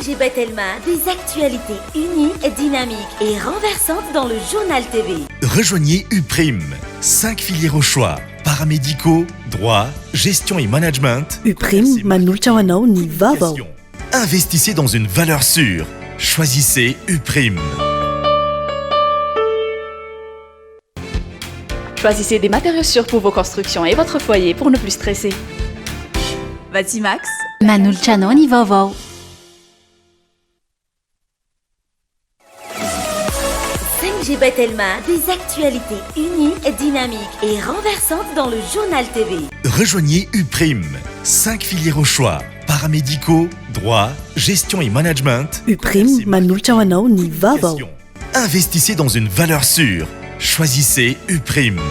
5G Batelma, des actualités uniques, dynamiques et renversantes dans le journal TV. Rejoignez Uprime, 5 filières au choix, paramédicaux, droit, gestion et management. Uprime, manolotra ho anao ny Vaovao. Investissez dans une valeur sûre. Choisissez Uprime. Choisissez des matériaux sûrs pour vos constructions et votre foyer pour ne plus stresser. Vatimax, manolotra anao ny Vaovao. 5G Batelma, des actualités uniques, dynamiques et renversantes dans le journal TV. Rejoignez Uprime, 5 filières au choix, paramédicaux, droit, gestion et management. Uprime, manolotra ho anao ny Vaovao. Investissez dans une valeur sûre. Choisissez Uprime.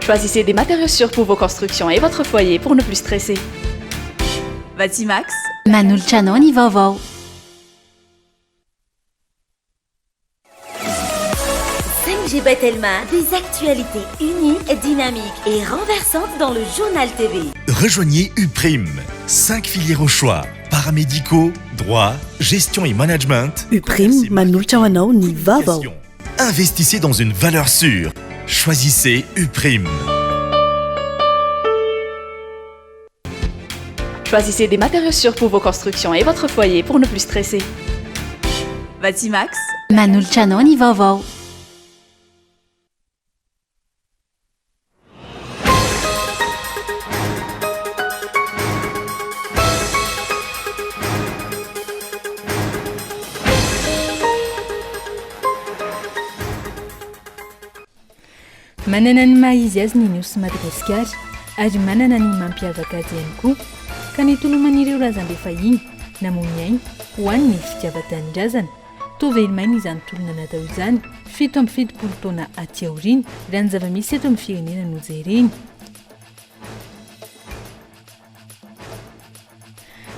choisissez des matériaux sûrs pour vos constructions et votre foyer pour ne plus stresser. Vatimax, manolotra anao ny Vaovao. 5G Batelma, des actualités uniques, dynamiques et renversantes dans le journal TV. Rejoignez Uprime, 5 filières au choix, paramédicaux, droit, gestion et management. Uprime, manolotra ho anao ny Vaovao. Investissez dans une valeur sûre. Choisissez Uprime. choisissez des matériaux sûrs pour vos constructions et votre foyer pour ne plus stresser. Vatimax, manolotra anao ny Vaovao. manana ny maha-izy azy ny nosy Madagasikara ary manana ny mampiavaka azy ihany koa ka nitoloman'ireo razam-behifahiny namony ainy ho an'ny fitiavan-tanindrazana toa velomay izany tolona natao izany 7 taona aty aoriana raha ny zava-misy eto amin'ny firenena no jereny.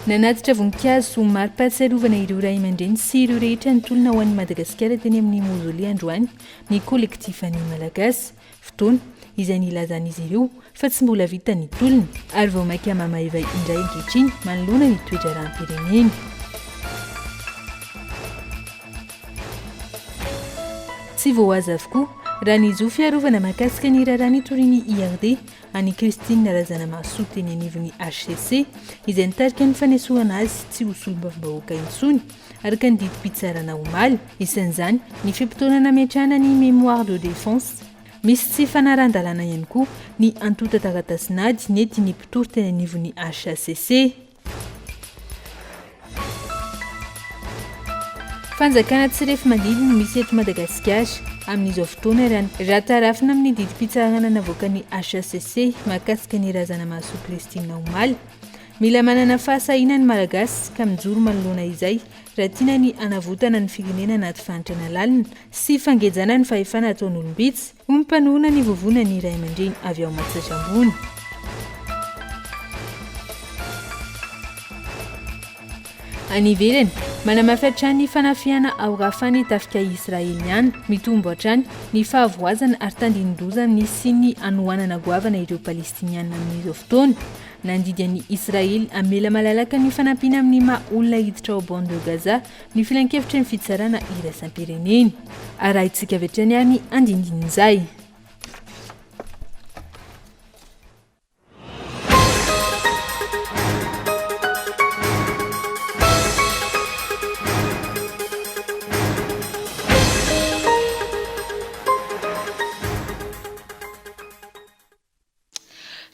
nanatitra voninkazo ho mari-pahatsiarovana ireo ray aman-dreny sy ireo rehetra ny tolona ho an'ny Madagasikara teny amin'ny maozole androany ny kolektifa ny malagasy fotoana izay nilazan'izy ireo fa tsy mbola vita ny tolony ary vao maika mamaeva indray ankehitriny manoloana ny toetra rahanpireneny. tsy voahaza avokoa raha ny zo fiarovana mahakasika ny raharaha nitoriany IRD any Christine razana mahasoa teny anivon'ny HCC izay nitarika ny fanesoana azy tsy ho solombavam-bahoaka intsony araka ny didi-pitsarana omaly isan'izany ny fimpitoanana metrana ny mémoire de défense. misy tsy fanarandalana ihany koa ny antota taratasinady nety ny mpitory teny anivon'ny HCC. fanjakana tsy rehefa mandidiny misy eto Madagasikara amin'izao fotoana raha tarafina amin'ny didi-pitsarana navoakany HCC mahakasika ny razana mahasoa Christine omaly mila manana fahasahiana ny malagasy ka mijoro manoloana izay raha tiana ny anavotana ny firenena anaty fantrana lalina sy fangejana ny fahefana ataon'olombitsy ho mipanohana ny vovona ny ray aman-dreny avy ao Matsasambony. any ivelany manamafy hatrany ny fanafiana ao rafany tafika israeliana mitombo hatrany ny fahavoazana ary tandindroza amin'ny sy ny anohanana goavana ireo palestiniana amin'izao fotoana nandidy an'ny Israely amela malalaka ny fanampiana amin'ny maha olona hiditra ao bande de Gaza ny filan-kevitra ny fitsarana iraisam-pireneny arahintsika avy hatrany ary ny andindin'izay.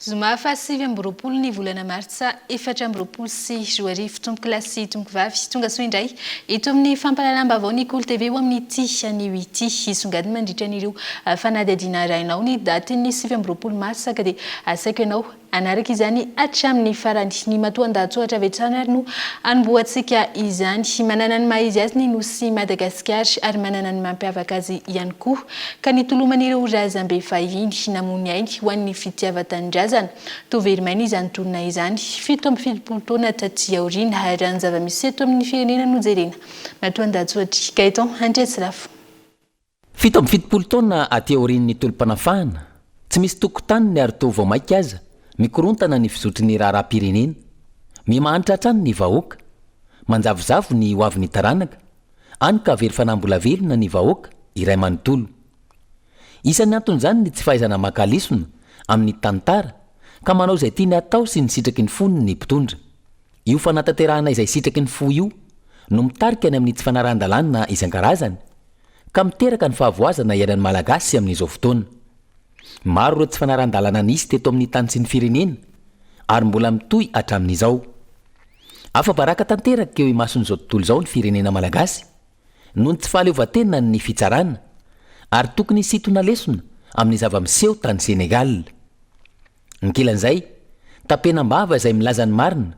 zoma fa 7 ny volana martsa 4 sy joarivo tomboky lasy tomboky vavy tonga soa indray eto amin'ny fampalalamba-baovao ny Kolo TV ho amin'ny ty anio ity isongadiny mandritra an'ireo fanadihadiana rainao ny daty ny 7 martsa ka dia asaiko ianao anaraka izany hatramin'ny farany ny matoan-dahatsohatra avetrany ary no anomboantsika izany manana ny maha-izy azy ny nosy Madagasikara ary manana ny mampiavaka azy ihany koa ka nitoloman'ireo razam-behifahiny namony ainy ho an'ny fitiavan-tanindrazana toa verimaina izany tolona izany 7 taona taty aoriana ary ny zava-misy eto amin'ny firenena no jerena matoan-dahatsohatra Gaetan Andretsilafo. 7 taona aty aorian'ny tolom-panafahana tsy misy tokotaniny ary toa vao maika aza mikorontana ny fizotry ny raharaha-pirenena mimanitra hatrany ny vahoaka, manjavozavo ny hoavin'ny taranaka, any ka very fanambola velona ny vahoaka iray manontolo. Isan'ny anton'izany ny tsy fahaizana makalisona amin'ny tantara ka manao izay tiany atao sy ny sitraky ny fony ny mpitondra. Io fanatanterahana izay sitraky ny fo io no mitarika any amin'ny tsy fanaran-dalàna isan-karazany ka miteraka ny fahavoazana ianan'ny malagasy amin'izao fotoana. Maro ireo tsy fanaran-dalàna nisy teto amin'ny tany sy ny firenena ary mbola mitohy hatramin'izao. Afa-baraka tanteraka eo imason'izao tontolo izao ny firenena malagasy noho ny tsy fahaleovan-tena ny fitsarana ary tokony sitona lesona amin'ny zava-miseho tany Senegal. Ankilan'izay, tapenam-bava izay milaza ny marina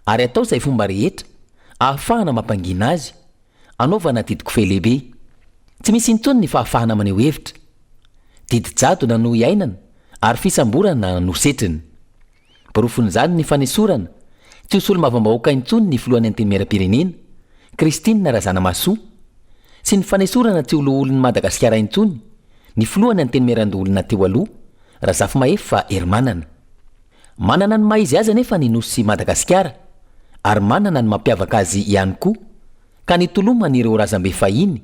ary atao izay fomba rehetra ahafahana mampangina azy, anaovana didy-kofehy lehibe. Tsy misy intsony ny fahafahana maneho hevitra. Didy-jadona no iainana ary fisamborana no setriny. Borofon'izany ny fanesorana tsy ho solo-mavambahoaka intsony ny filohan'ny antenimieram-pirenena Kristina Razanamasoa sy ny fanesorana tsy oloholon'ny Madagasikara intsony ny filohan'ny antenimieran-doholona teo aloha Razafimahefa Hermanana. Manana ny maizy azy anefa ny nosy Madagasikara ary manana ny mampiavaka azy ihany koa ka nitolomana ireo razambe fahiny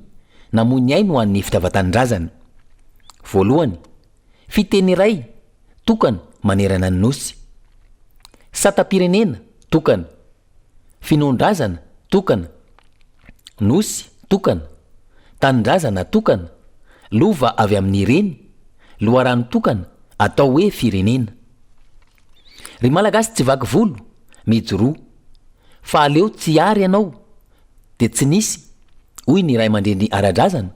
namoy ainy ho an'ny fitiavan-tanindrazana. Voalohany, fiteny iray tokana manerana ny nosy. Satam-pirenena tokana. Finondrazana tokana. Nosy tokana. Tanindrazana tokana. Lova avy amin'ny ireny. Loharano tokana atao hoe firenena. Ry malagasy tsy vaky volo, mijoroa. Fa aleo tsy ary ianao dia tsy nisy, hoy ny ray aman-dreny ara-drazana.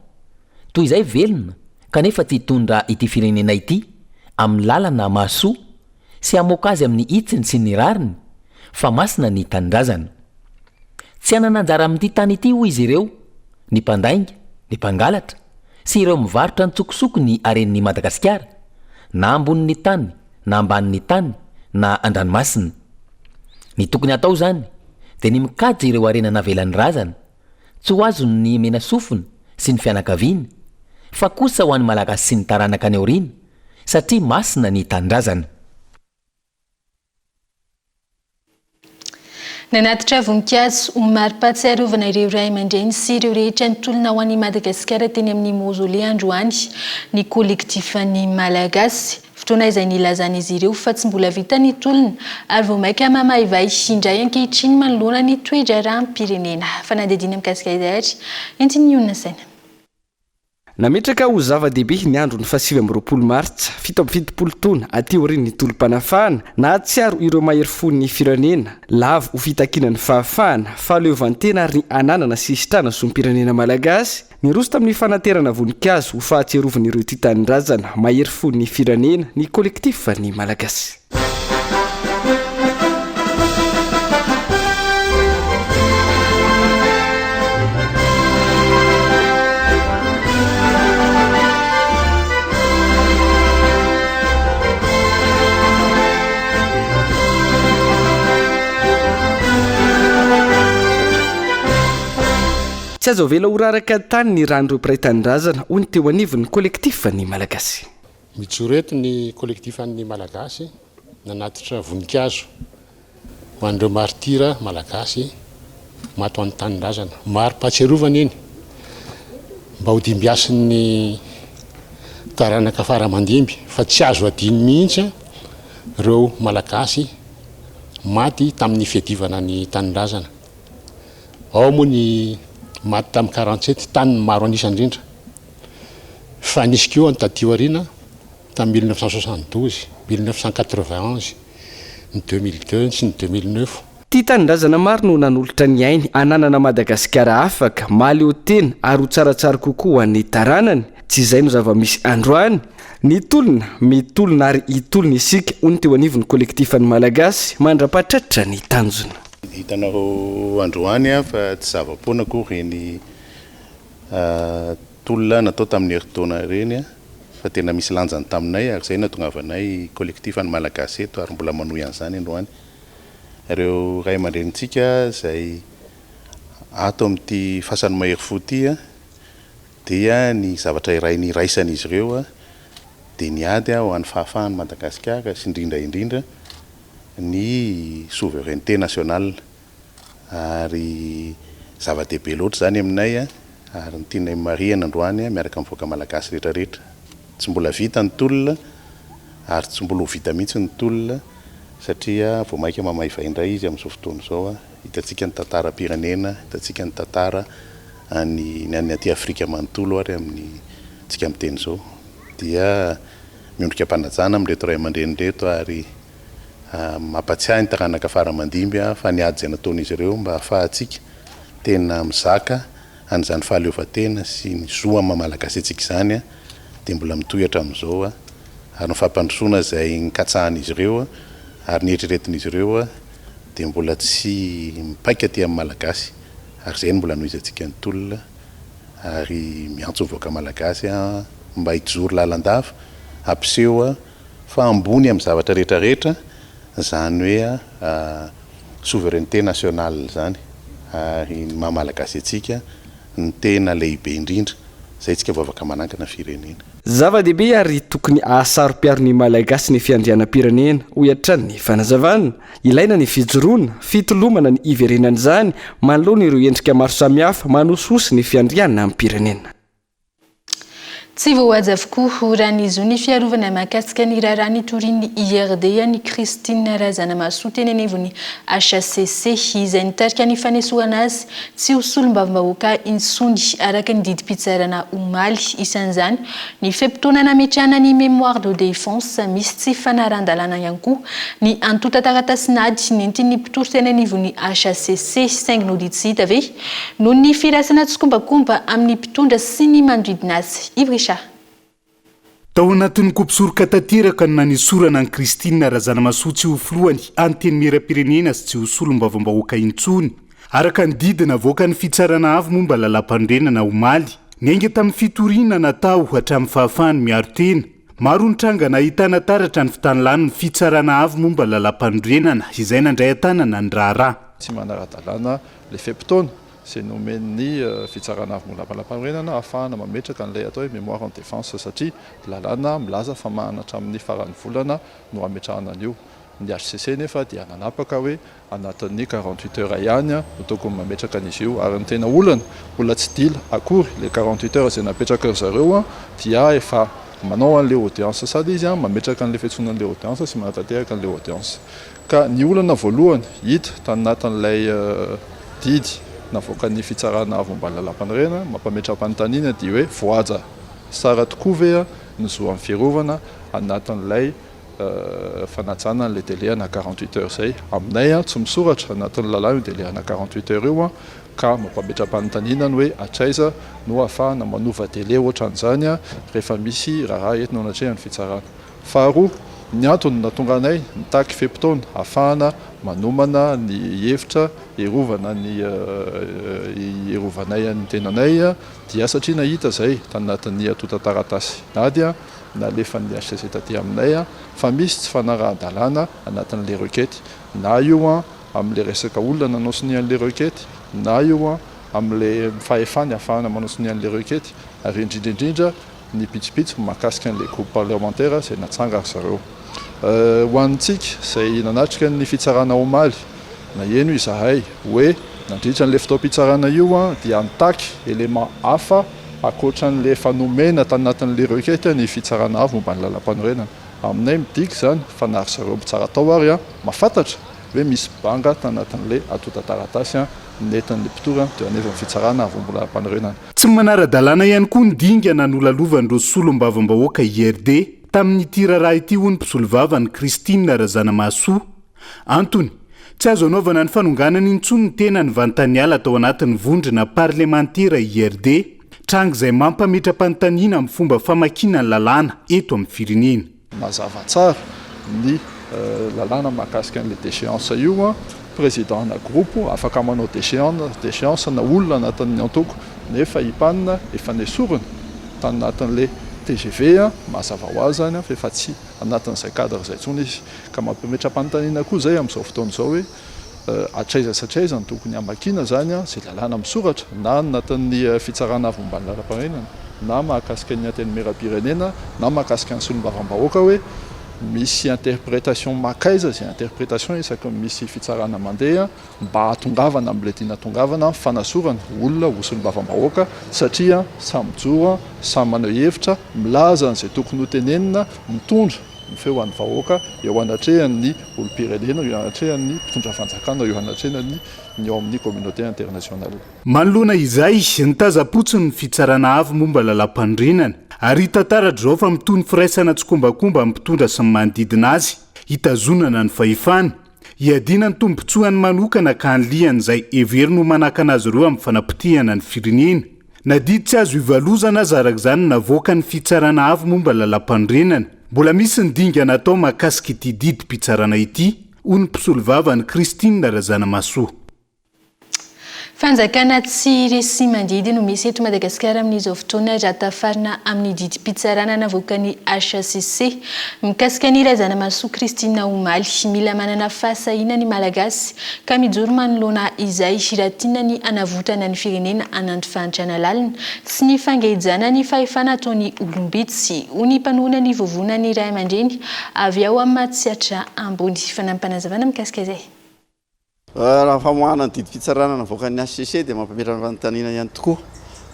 Toy izay velona kanefa tsy hitondra ity firenena ity amin'ny lalana mahasoa sy hamoaka azy amin'ny hitsiny sy ny rariny fa masina ny tanindrazana. Tsy hanana anjara amin'ity tany ity hoy izy ireo, ny mpandainga, ny mpangalatra sy ireo mivarotra ny tsokosoko ny aren'ny Madagasikara, na ambonin'ny tany, na ambanin'ny tany, na an-dranomasina. Ny tokony atao zany dia ny mikajy ireo arena navelan'ny razana, tsy ho azo ny mena sofina sy ny fianakaviana, fa kosa ho an'ny malagasy sy ny taranaka any aoriana satria masina ny tanindrazana. Nanatitra voninkazo ho mari-pahatsiarovana ireo ray aman-dreny sy ireo rehetra nitolona ho an'i Madagasikara teny amin'ny maozole androany ny kolektifan'ny malagasy. Fotoana izay nilazan'izy ireo fa tsy mbola vita ny tolona ary vao maika mamaivay indray ankehitriny manoloana ny toetra ranom-pirenena. Fanadidina mikasika izay entiny Iona Saina. Nametraka ho zava-dehibe ny andro ny 7 Martsa 7 taona aty aorian'ny tolom-panafahana na atsiaro ireo mahery fon'ny firenena lavo ho fitakinan'ny fahafahana fahaleovan-tena ary ny ananana sy sitrana som-pirenena malagasy niroso tamin'ny fanaterana voninkazo ho fahatsiarovana ity tanindrazana mahery fon'ny firenena ny kolektif ny malagasy. Tsy azo vela uraraka tany ny ran'ireo mpiray tanindrazana ho ny teo anivon'ny kolektif ny malagasy. Mijoreto ny kolektif ny malagasy nanatitra voninkazo ho an'ireo martira malagasy mato an'ny tanindrazana. Mari-pahatsiarovana iny mba ho dimbiasin'ny taranaka faramandimby fa tsy azo adiny mihitsy ireo malagasy maty tamin'ny fiadivana ny tanindrazana. Ao moa ny maty tamin'ny 47 tany maro anisandrindra fa nisy keo ny tadio arina tamin'ny 1972, 1991, ny 2002 sy ny 2009. Ty tanindrazana maro no nanolotra ny ainy ananana Madagasikara afaka maleo tena ary ho tsaratsara kokoa ny taranany. Tsy izay no zava-misy androany ny tolona mitolona ary hitolona isika ho ny teo anivon'ny kolektif ny malagasy mandrapatratra ny tanjona. Hitanao androany fa tsy zava-poana koa reny tolona natao tamin'ny heritaona reny fa tena misy lanjany taminay ary izay nahatongavanay kolektif ny malagasy eto ary mbola manohy an'izany androany. Ireo ray aman-drenitsika izay ato amin'ity fasan'ny mahery fo ity dia ny zavatra iray ny raisan'izy ireo dia niady ho an'ny fahafahan'ny Madagasikara sy indrindra ny souveraineté nationale ary zava-dehibe loatra zany aminay ary ny tianay mariana androany miaraka amin'ny voaka malagasy rehetrarehetra tsy mbola vita ny tolona ary tsy mbola ho vita mihitsy ny tolona satria vao maika mamay indray izy amin'izao fotoana zao hitantsika ny tantaram-pirenena hitantsika ny tantara ny aty Afrika manontolo ary amin'ny tsika amin'ny teny zao dia miondrika mpanajana amin'reto ray aman-dreny reto ary mampatsiahy ny taranaka faramandimby fa niady izay nataon'izy ireo mba ahafahantsika tena mizaka an'izany fahaleovantena sy ny zoa mamalakasy antsika izany dia mbola mitohatra amin'izao ary ny fampandrosoana izay nikatsahan'izy ireo ary nieritreretin'izy ireo dia mbola tsy mipaika aty amin'ny malagasy ary izay mbola nohizantsika ny tolona ary miantso voaka malagasy mba hijoro lalandava ampiseho fa ambony amin'ny zavatra rehetrarehetra zany hoe souveraineté nationale zany ary ny mamalagasy atsika ny tena lehibe indrindra zay tsika vavaka manankana firenena zava-dehibe ary tokony ahasaro-piaro ny malagasy ny fiandrianam-pirenena ho iatran ny fanazavana ilaina ny fijoroana fitolomana ny iverenana izany manoloana ireo endrika maro samihafa manososy ny fiandriana amin'ny pirenena tsy voahaja avokoa raha nizo ny fiarovana mahakasika ny raharaha nitorian'ny IRD ny Christine Razanamahasoa teny anivon'ny HCC izay nitarika ny fanesoana azy tsy ho solombavam-bahoaka intsony araka ny didim-pitsarana omaly isan'izany ny fempotoana nametrahana ny mémoire de défense misy tsy fanarandalana ihany koa ny antota taratasy nentin'ny mpitoro teny anivon'ny HCC saingy noditsy hita ve noho ny firasana tsokombakomba amin'ny mpitondra sy ny manodidina azy Ivrisha. Tao anatin'ny kompisoroka tanteraka no nanisorana ny Christine Razanamahasoa tsy ho filohany anteny miram-pirenena sy tsy ho solombavam-bahoaka intsony araka ny didina avoaka ny fitsarana avy momba lalam-pandrenana omaly niainga tamin'ny fitoriana natao hatramin'ny fahafahany miaro tena maro ny trangana ahitana taratra ny fitanilany ny fitsarana avy momba lalam-pandrenana izay nandray an-tanana ny raharaha tsy manara-dalàna le fempotoana c'est nomen'ny fitsarana avy mola lalam-pandrenana ahafahana mametraka an'ilay atao hoe mémoire en défense satria lalàna milaza fa mahanatra amin'ny faran'ny volana no ametrahana an'io ny HCC nefa dia nanapaka hoe anatin'ny 48 heures ihany no tokony mametraka an'izy io ary ny tena olana mbola tsy dila akory le 48 heures izay napetraka ry zareo dia efa manao an'le audience sady izy mametraka an'le fiantsonan'le audience sy manatanteraka an'le audience ka ny olana voalohany hita tanatin'ilay didy navoaka ny fitsarana avy momba lalam-pandrenana mampametram-panontaniana dia hoe voaja sara tokoa ve ny zo amin'ny fiarovana anatin'ilay fanajana n'le délai na 48 heures zay aminay tsy misoratra anatin'ny lalàna io délai na 48 heures io ka mampametram-panontaniana ny hoe atraiza no ahafahana manova délai ohatran'izany rehefa misy raha entina anatrehany fitsarana faharoa ny antony natonga anay nitaky fempotoana ahafahana manomana ny hevitra erovana ny erovanay ny tenanay dia satria nahita zay tanatin'ny atota taratasy nady nalefan'ny HCC taty aminay fa misy tsy fanarahan-dalàna anatin'le requête na io amin'le resaka olona nanosony an'le requête na io amin'le fahefany ahafahana manosony an'le requête ary indrindraindrindra ny pitsopitso mahakasika an'le groupe parlementaire izay natsanga ry zareo ho antsika izay nanatrika ny fitsarana omaly na eno izahay hoe nandritra n'le fitaom-pitsarana io dia nitaky élément hafa akoatran'le fanomena tanatin'le requête ny fitsarana avy momba ny lalam-panorenana aminay midiky zany fa nary zareo tsara tao ary mahafantatra hoe misy banga tanatin'le atota taratasy netin'le mpitora dia anefa ny fitsarana avy momba lalam-panorenana tsy manara-dalàna ihany koa ny dingana nololalovan'ireo solombavam-bahoaka IRD tamin'ny tiraraha ity ho ny mpisolovava ny Christine Razanamahasoa antony tsy azo anaovana ny fanonganana intsony ny tena ny vantaniala tao anatin'ny vondrona parlemantera IRD tranga izay mampametram-panontaniana amin'ny fomba famakiana ny lalàna eto amin'ny firenena mazava tsara ny lalàna mahakasika an'le déchéance io président na groupe afaka manao déchéance na olona anatin'ny antoko nefa hipanina efa nesorina tanatin'le TGV mazava ho azy zany fa efa tsy anatin'izay cadre izay tsony izy ka mampametram-panontaniana koa zay amin'izao fotoana izao hoe atraiza sy atraiza ny tokony hamakina zany izay lalàna misoratra na anatin'ny fitsarana avy momba ny lalam-pandrenana na mahakasika ny anteny miram-pirenena na mahakasika ny solombavam-bahoaka hoe misy interprétation makaiza zay interprétation isaky misy fitsarana mandeha mba hatongavana am'le tiana tongavana fanasorana olona osolom-bavambahoaka satria samy joro samy manao hevitra milaza n'izay tokony ho tenenina mitondra ny feo an'ny vahoaka eo anatrehan'ny olo-pirenena eo anatrehan'ny mpitondra fanjakana eo anatrehan'ny ny ao amin'ny communauté internationale. Manoloana izay ny tazapotsiny ny fitsarana avy momba lalam-pandrinana ary tantaratra zao fa mitony firaisana tsokombakomba mpitondra sy ny manodidina azy hitazonana ny fahefana iadina ny tombotsoany manokana ka anlian'izay everiny ho manakana azy ireo amin'ny fanampitihana ny firenena nadidy tsy azo ivalozana azy arak'izany navoaka ny fitsarana avy momba lalam-pandrenana mbola misy ny dinga natao mahakasika ity didy mpitsarana ity hoy ny mpisolo vava ny Kristina Razanamasoa. Fanjakana tsy resi mandidy no misy eto Madagasikara amin'izao fotoana ratafarina amin'ny didy mpitsarana navoaka ny HCC mikasika ny Razanamasoa Kristina Omaly mila manana fahasahiana ny malagasy ka mijoro manoloana izay raha tiana ny anavotana ny firenena anantofantrana lalina sy ny fangejana ny fahefana ataony olombitsy hoy ny mpanohana ny vovona ny Ray aman-dreny avy ao amin'ny Matsiatra ambony fanampanazavana mikasika izay. Raha famoahana ny didy mpitsarana navoaka ny HCC dia mampametrana fanontaniana ihany tokoa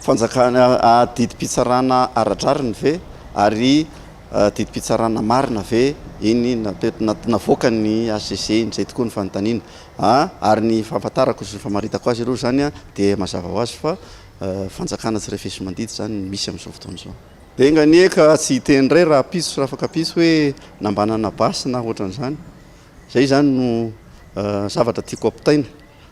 fanjakana didy mpitsarana aradrariny ve ary didy mpitsarana marina ve iny navoaka ny HCC izay tokoa ny fanontaniana ary ny fampatarako sy ny famaritako azy ireo zany dia mazava ho azy fa fanjakana tsy refesy mandidy zany misy amin'izao fotoana izao. Dia nganieka tsy hitendray raha piso sy raha afaka piso hoe nambanana basy na ohatran'izany zay zany no zavatra tiako ampitaina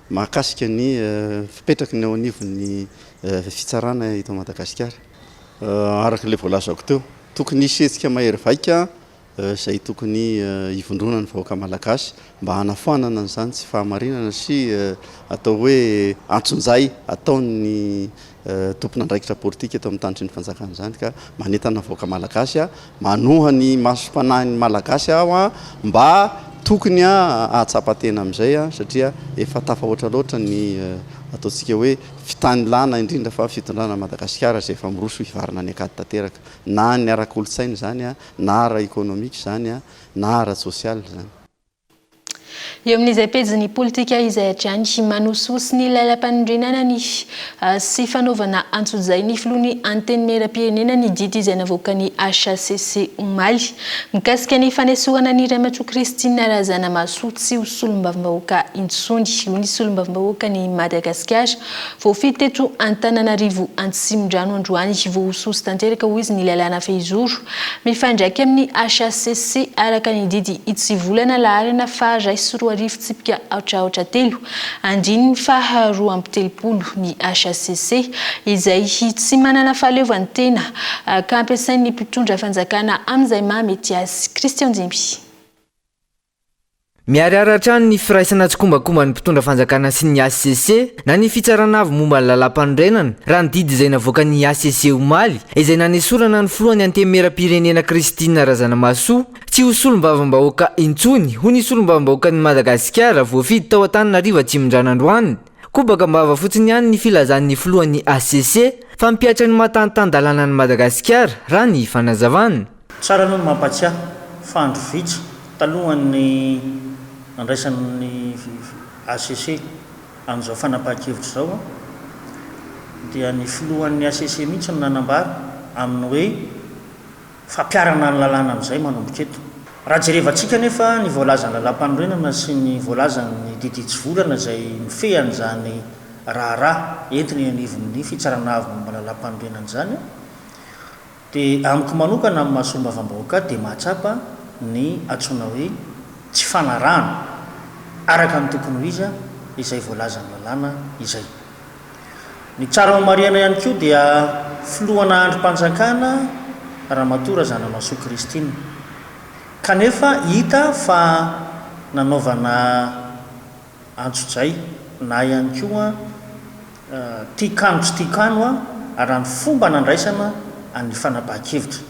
mahakasika ny fipetraky ny ao anivon'ny fitsarana eto Madagasikara araka le voalazako teo tokony hisetsika mahery vaika izay tokony hivondrona ny vahoaka malagasy mba hanafoanana an'izany tsy fahamarinana sy atao hoe antsonjay ataony tompon'andraikitra politika eto amin'ny tandritry ny fanjakana izany ka manentana vahoaka malagasy manoha ny masom-panahin'ny malagasy aho mba tokony ahatsapatena amin'izay satria efa tafahoatra loatra ny ataontsika hoe fitanilana indrindra fa fitondrana Madagasikara izay efa miroso hivarina ny akady tanteraka na ny ara-kolotsaina zany na ara-ekonomika zany na ara-sosialy zany. Eo amin'izay pejy politika izay hatrany manososy ny lalam-panondrenana ny sy fanaovana antsonjay ny filohan'ny antenimieram-pirenena ny didy izay navoaka ny HCC Omaly mikasika ny fanesorana ny Ray aman-dreny Kristina Razanamasoa tsy ho solom-bavambahoaka intsony hoy ny solom-bavambahoaka ny Madagasikara voafidy teto Antananarivo Antsimondrano androany voasosy tanteraka hoy izy ny lalàna fehizoro mifandraiky amin'ny HCC araka ny didy itsivolana laharana faharay sy roa arivo tsipika aotraotra telo andiny ny faharoa amby telopolo ny HCC izay tsy manana fahaleovany tena ka ampiasain'ny mpitondra fanjakana amin'izay mahamety azy. Christian Jimby. Miararatra ny firaisana tsokombakomba ny mpitondra fanjakana sy ny HCC na ny fitsarana avy momba ny lalam-panondrenana raha ny didy izay navoaka ny HCC Omaly izay nanesorana ny filohan'ny antemera-pirenena Kristina Razanamasoa tsy ho solom-bavambahoaka intsony hoy ny solom-bavambahoaka ny Madagasikara voafidy tao Antananarivo Antsimondrano androany kobaka mbava fotsiny ihany ny filazan'ny filohan'ny HCC fa mipiatra ny mahatantan-dalàna ny Madagasikara raha ny fanazavana. Tsara no mampatsiahy fa andro vitsy talohan'ny nandraisan'ny HCC amin'izao fanapahan-kevitra zao dia ny filohan'ny HCC mihitsy no nanambara amin'ny hoe fampiarana ny lalàna amin'izay manomboka eto. Raha jerevantsika nefa ny voalazany lalam-panondrenana sy ny voalazany didy itsivolana izay mifehany zany raharaha entiny anivon'ny fitsarana avy momba lalam-panondrenana zany dia amiko manokana amin'ny mahasolom-bavambahoaka dia mahatsapa ny antsoina hoe tsy fanarahana araka ny tokony ho izy izay voalazany lalàna izay. Ny tsara mamariana ihany koa dia filohana androm-panjakana Ramatoa Razanamasoa Kristina kanefa hita fa nanaovana antsonjay na ihany koa tikano tsy tikano raha ny fomba nandraisana amin'ny fanapahan-kevitra.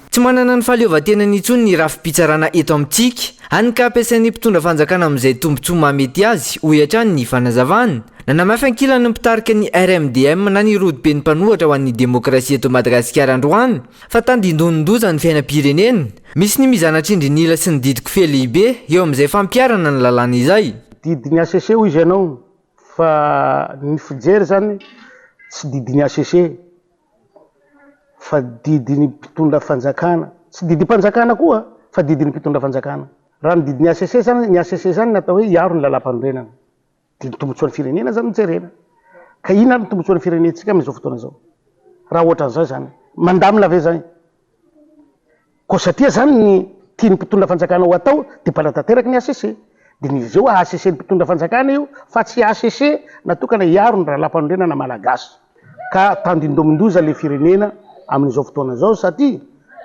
Tsy manana ny fahaleovan-tenany intsony ny rafi-pitsarana eto amintsika hany ka ampiasain'ny mpitondra fanjakana amin'izay tombontsoa mahamety azy ho hatrany ny fanazavana nanamafy ankilana ny mpitarika ny RMDM na ny rodobe ny mpanohatra ho an'ny demokrasia eto Madagasikara androany fa tandindonondoza ny fiainam-pirenena misy ny mizanatr'indrinila sy ny didiko fe lehibe eo amin'izay fampiarana ny lalàna izay. Didiny ACC hoy izy ianao fa ny fijery zany tsy didiny ACC fa didiny mpitondra fanjakana, tsy didi mpanjakana koa fa didiny mpitondra fanjakana. Raha ny didiny ACC zany, ny ACC zany natao hoe iaro ny lalam-panorenana. Ny tombotsoan'ny firenena zany jerena. Ka ina ny tombotsoan'ny firenentsika amin'izao fotoana izao? Raha ohatran'izay zany, mandamina ve zany? Ko satria zany ny tiany mpitondra fanjakana ho atao dia mpanatanteraka ny ACC. Dia ny izy eo ACC ny mpitondra fanjakana io fa tsy ACC natokana iaro ny lalam-panorenana malagasy. Ka tandindomindoza le firenena amin'izao fotoana izao satria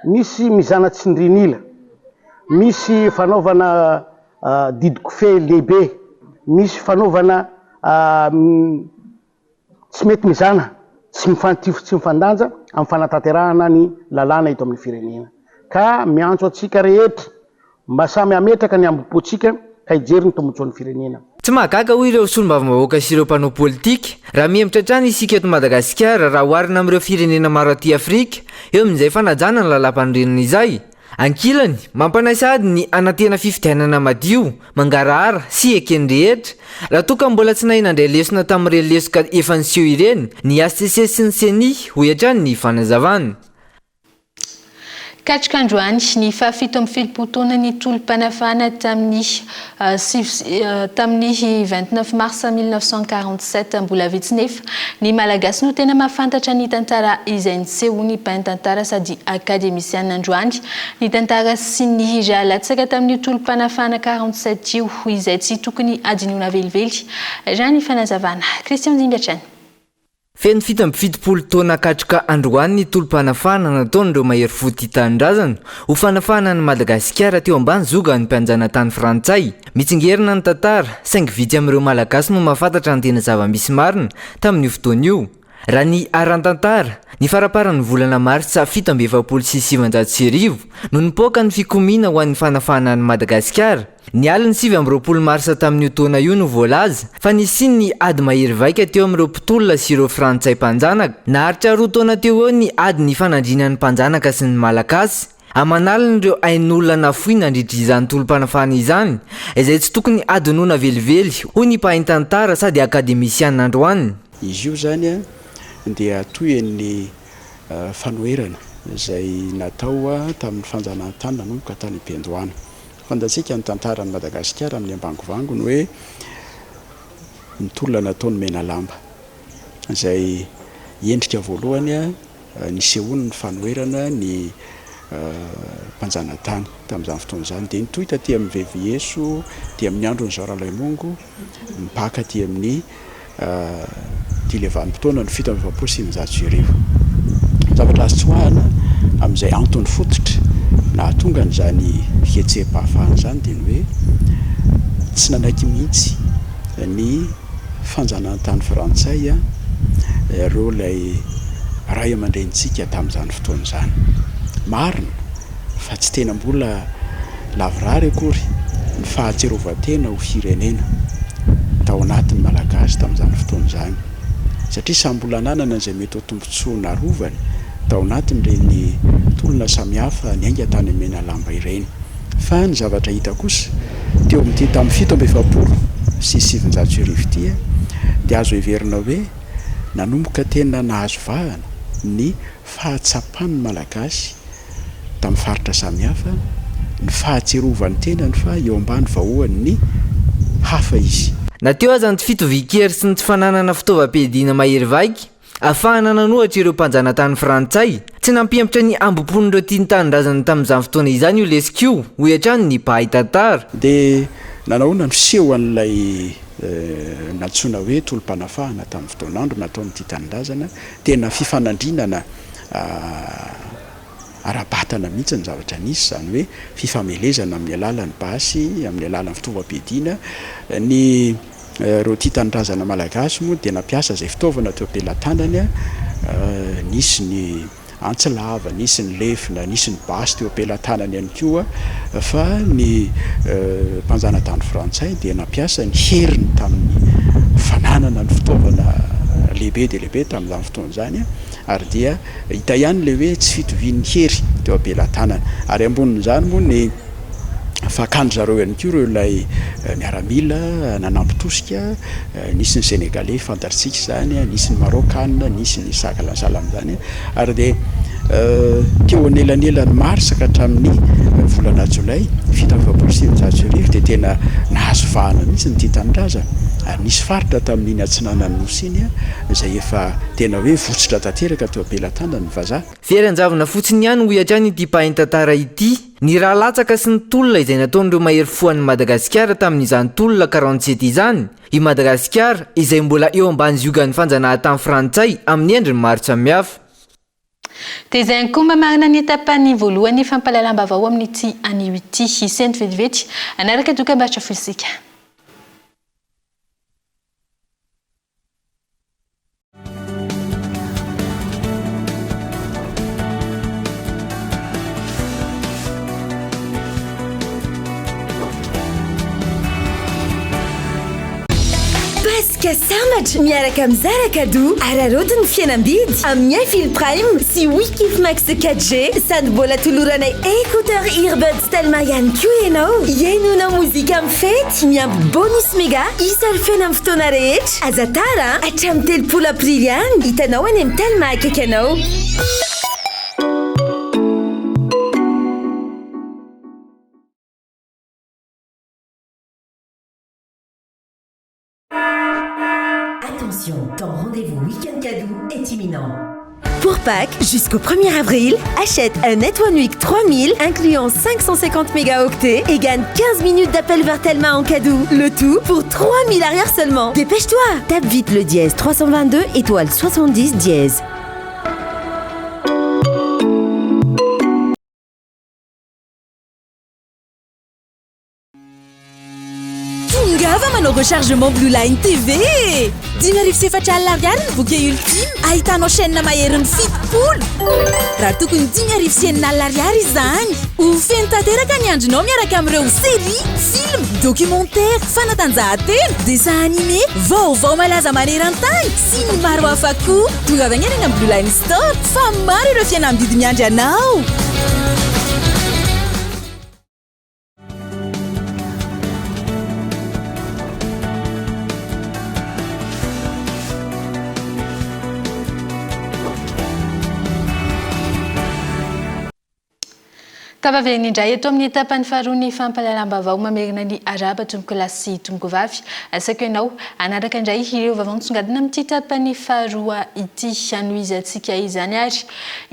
misy mizanatsindrinila, misy fanaovana didiko fe lehibe, misy fanaovana tsy mety mizana, tsy mifantifo, tsy mifandanja amin'ny fanatanterahana ny lalàna eto amin'ny firenena. Ka miantso atsika rehetra mba samy ametraka ny ambopotsika ka hijery ny tombotsoan'ny firenena. Tsy mahagaga hoy ireo solombavambahoaka sy ireo mpanao politika raha mihemitra trany isika eto Madagasikara raha oharina amin'ireo firenena maro aty Afrika eo amin'izay fanajana ny lalam-panorenana izay. Ankilany mampanasady ny anatena fifidianana madio, mangarahara sy ekeny rehetra raha toa ka mbola tsy nahinandray lesona tamin'ireny lesoka efa niseho ireny ny ACC sy ny CENI ho hatrany ny fanazavana. Katrik'androany ny fahafito amby filipo taona ny tolom-panafana tamin'ny 29 mars 1947 mbola vitsinefy ny malagasy no tena mahafantatra ny tantara izay niseho ny mpaintantara sady akademisiana androany ny tantara sy ny rahalatsaka tamin'ny tolom-panafana 47 io izay tsy tokony adinoina velively. Raha ny fanazavana Christian Zimbiatrany. Feno fito amby fitopolo taona katroka androany ny tolom-panafana nataon'ireo mahery fo tia tanindrazana ho fanafana ny Madagasikara teo ambany zoga ny mpianjana tany frantsay. Mitsingerina ny tantara saingy vitsy amin'ireo malagasy no mahafantatra ny tena zava-misy marina tamin'io fotoana io. Raha ny aran-tantara ny faraparan'ny volana Martsa 726 no nipoaka ny fikomiana ho an'ny fanafana ny Madagasikara. Ny aliny 7 Marsa tamin'io taona io no voalaza fa nisiny ny ady mahery vaika teo amin'ireo mpitolona sy ireo frantsay mpanjanaka. Naharitra 2 taona teo eo ny ady ny fanandrinan'ny mpanjanaka sy ny malagasy. Amanalina ireo ain'olona nafoy nandritra izany tolom-panafana izany izay tsy tokony adinoina velively hoy ny mpaintantara sady akademisiana androany. Izy io zany dia toy fanoherana izay natao tamin'ny fanjanahantany nanomboka tany Bendohana. Fandatsika ny tantaran'ny Madagasikara amin'ny ambangovango ny hoe nitolona nataony Menalamba izay endrika voalohany nisehoany ny fanoherana ny mpanjanatany tamin'izany fotoana izany dia nitoy taty amin'ny Vevieso dia amin'ny andron'ny Zaralaimongo mipaka ty amin'ny Tilevanimpotoana ny 720. Zavatra azo tsoahana amin'izay antony fototra na tonga n'izany fihetseham-pahafahana zany dia ny hoe tsy nanaiky mihitsy ny fanjanahantany frantsay ireo ilay ray aman-drenitsika tamin'izany fotoana izany. Marina fa tsy tena mbola lavorary akory ny fahatserovan-tena ho firenena tao anatin'ny malagasy tamin'izany fotoana izany satria samy mbola nanana izay mety ho tombontsoa narovany tao anatin'ireny tolona samihafa ny ainga tany Menalamba ireny. Fa ny zavatra hita kosa teo amin'ity tamin'ny 727 ity dia azo heverina hoe nanomboka tena nahazo vahana ny fahatsapan'ny malagasy tamin'ny faritra samihafa, ny fahatserovany tena ny fa eo ambany vahoany ny hafa izy. Nateo aza ny fitovikery sy ny tsy fananana fitaovam-piadiana mahery vaika ahafahana nanohatra ireo mpanjanatany frantsay tsy nampiempotra ny ambopon'ireo tiany tanindrazana tamin'izany fotoana izany io lesiko ho hatrany ny mpahay tantara. Dia nanahoana niseho an'ilay natsoina hoe tolom-panafahana tamin'ny fotoanandro nataon'ity tanindrazana tena fifanandrinana ara-batana mihitsy ny zavatra nisy zany hoe fifamelezana amin'ny alalan'ny basy, amin'ny alalan'ny fitaovam-piadiana ny ireo tia tanindrazana malagasy moa dia nampiasa izay fitaovana teo ampelantanany nisy ny antsilava, nisy ny lefina, nisy ny basy teo ampelantanany ihany koa fa ny mpanjanatany frantsay dia nampiasa ny heriny tamin'ny fananana ny fitaovana lehibe dia lehibe tamin'izany fotoana zany ary dia hita ihany le hoe tsy fitovian'ny hery teo ampelantanana ary ambonin'izany moa ny fakandro zareo ihany koa ireo ilay miaramila nanampitosika nisy ny sénégalais fantaritsika zany nisy ny marokana nisy ny sakalansalamy zany ary dia teo anelanelany marsa ka hatramin'ny volana jolay fita fapolisivyjatsorivo dia tena nahazo vahana mihitsy ny tia tanindrazana ary nisy faritra tamin'iny atsinanany nosy iny izay efa tena hoe votsitra tanteraka teo ampelantanana ny vazaha fieranjavana fotsiny ihany hoy hatrany ity mpahintantara ity ny raha latsaka sy ny tolona izay nataon'ireo mahery foan'ny madagasikara tamin'izany tolona 47 izany i madagasikara izay mbola eo ambany ziogan'ny fanjanahan-tany frantsay amin'ny endriny maro samihafa dia izay ihany koa mba marina ny etapany voalohany fampahalalam-baovao amin'ity anio ity iseny vetivety anaraka dokam-barotra folisika. Sambatra miaraka mizaraka do araroty ny fiainam-bidy amin'ny fil prime sy wikif max 4G sady mbola toloranay écouteur earbuds tellement ihany koa ianao ihainona mozika amin'ny fety miampy bonus méga isary fena amin'ny fotoana rehetra aza tara hatramin'ny 30 aprily ihany hitanao any amin'ny tellement akaiky anao. Ton rendez-vous week-end cadeau est imminent. Pour Pâques, jusqu'au 1er avril, achète un Net One Week 3000 incluant 550 mégaoctets et gagne 15 minutes d'appel vers Telma en cadeau. Le tout pour 3000 arrières seulement. Dépêche-toi, tape vite le dièse 322 étoile 70 dièse. Ngava manao rechargement Blue Line TV. 10,7 ariary ny bouquet ultime ahitanao chaîne maherin'ny fitopolo raha tokony 10,9 ariary izany ho feno tanteraka ny andronao miaraka amin'ireo série, film, documentaire, fanatanjahantena, dessin animé, vaovao malaza maneran-tany sy ny maro hafa koa. Tonga avy any amin'ny Blue Line Store fa maro ireo fihenam-bidy miandry anao. Tavaveny indray eto amin'ny etapany faharoa ny fampahalalam-baovao mamerina ny araba tomboko lahy sy tomboko vavy asako ianao anaraka indray ireo vaovao nisongadina amin'ity tapany faharoa ity anoizantsika izany ary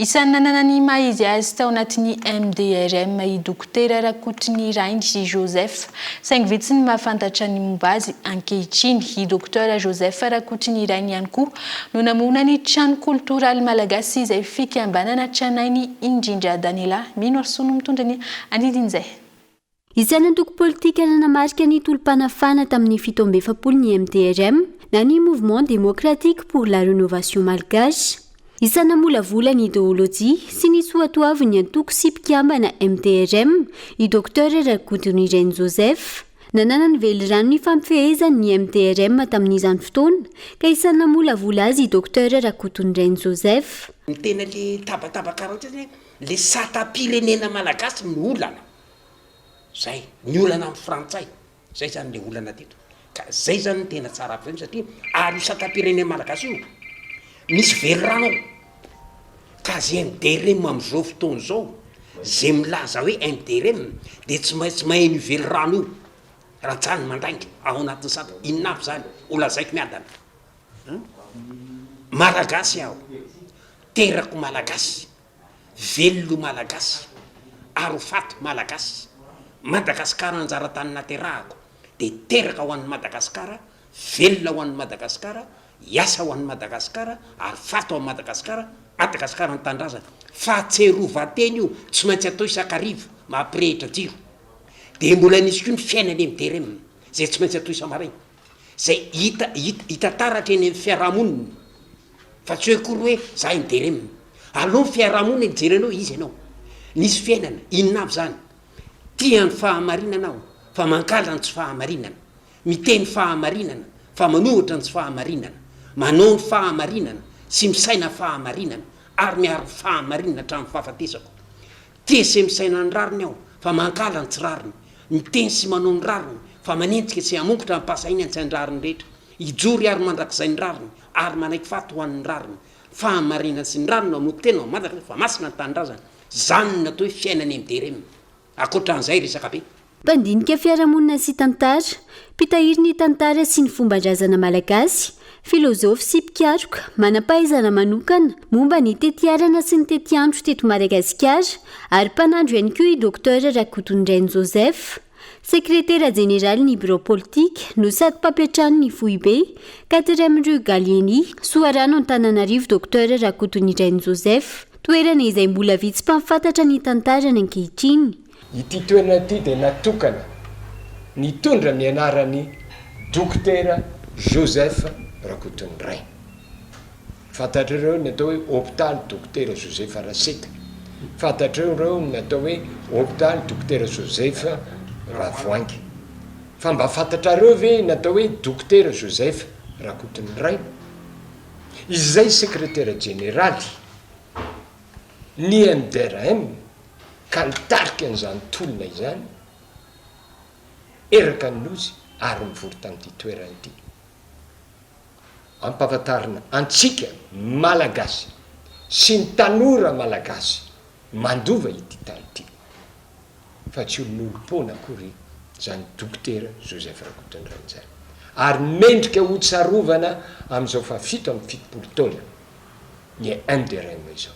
isan'ny nanana ny maha izy azy tao anatin'ny MDRM i dokotera Rakotiny Raindry Joseph saingy vitsy ny mahafantatra ny momba azy ankehitriny i dokotera Joseph Rakotiny Rainy ihany koa no namona ny trano kultoraly malagasy izay fikambanana tranainy Indrindra Danila mino arsono mitondra ny anidin'izay. Izay nantoko politika nanamarika ny tolom-panafana tamin'ny 17 ny MDRM na ny Mouvement démocratique pour la rénovation malgache. Isa namolavola ny idéologie sy ny soatoavy ny antoko sy mpikambana MDRM i Dr Rakotiny Rainy Joseph. Nanana ny velirano ny fampifehezany ny MDRM tamin'izany fotoana ka isa namolavola azy i Dr Rakotiny Rainy Joseph. Ny tena le tabatabakaraotra le sata-pirenena malagasy ny olana zay ny olana amin'ny frantsay zay zany le olana teto ka zay zany tena tsara avy satria ary sata-pirenena malagasy io misy velirano ka zay MDRM amin'izao fotoana zao zay milaza hoe MDRM dia tsy maintsy maheno velirano io ratsany mandainga ao anatin'ny sata inona avy zany olazaiko miadana malagasy aho terako malagasy vello malagasy arofato malagasy Madagasikara anjara tany naterahako dia teraka ho an'ny Madagasikara velona ho an'ny Madagasikara iasa ho an'ny Madagasikara arofato ho an'ny Madagasikara Madagasikara ny tandrazana fahatserovateny io tsy maintsy atao isakarivo mampirehitra jiro dia mbola nisy koa ny fiainany MDRM zay tsy maintsy atao isamaraina zay hita taratra eny amin'ny fiarahamonina fa tsy hoe kory hoe za MDRM aloha ny fiarahamonina mijerenao izy ianao nisy fiainana inona avy zany tia ny fahamarinana aho fa mankala ny tsy fahamarinana miteny fahamarinana fa manohatra ny tsy fahamarinana manao ny fahamarinana sy misaina fahamarinana ary miaro fahamarinana hatramin'ny fahafatesako tesy misaina ny rariny aho fa mankala ny tsy rariny miteny sy manao ny rariny fa manentsika sy amongotra nympasainy an-tsy andrariny rehetra ijory ary mandrakizay ny rariny ary manaiky faty ho an'ny rariny fahamarinana sy ny rariny amoko tena madaka fa masina ny tanindrazana zany natao hoe fiainany mderem akoatran'izay resaka be mpandinika fiarahamonina sy tantara mpitahiry ny tantara sy ny fomban-drazana malagasy filozofy sy mpikaroka manam-pahaizana manokana momba ny tetiarana sy ny tetiandro teto madagasikara ary mpanandro ihany koa i dokter Rakotondrainy Joseph sekretera jeneraly ny bureau politique no sady mpampiatrano ny foibe 4e rue Galieni Soarano Antananarivo dokter Rakotondrainy Joseph toerana izay mbola vitsy mpamfantatra ny tantarana ankehitriny. Ity toerana ity dia natokana nitondra ny anarany dokotera Joseph Rakotondrainy. Fantatrareo ny atao hoe hôpitaly dokotera Joseph Raseka. Fantatrareo ny atao hoe hôpitaly dokotera Joseph Ravoangy. Fa mba fantatrareo ve ny atao hoe dokotera Joseph Rakotondrainy. Izay sekretera jeneraly ny MDRM ka nitarika an'izany tolona izany eraka nozy ary mivory tamin'ity toerana ity ampahafantarina antsika malagasy sy ny tanora malagasy mandova ity tany ity fa tsy olon'olom-pona akory zany dokotera Joseph Rakotondrainy zany ary mendrika ho tsarovana amin'izao fa 7 amby 70 taona ny MDRM izao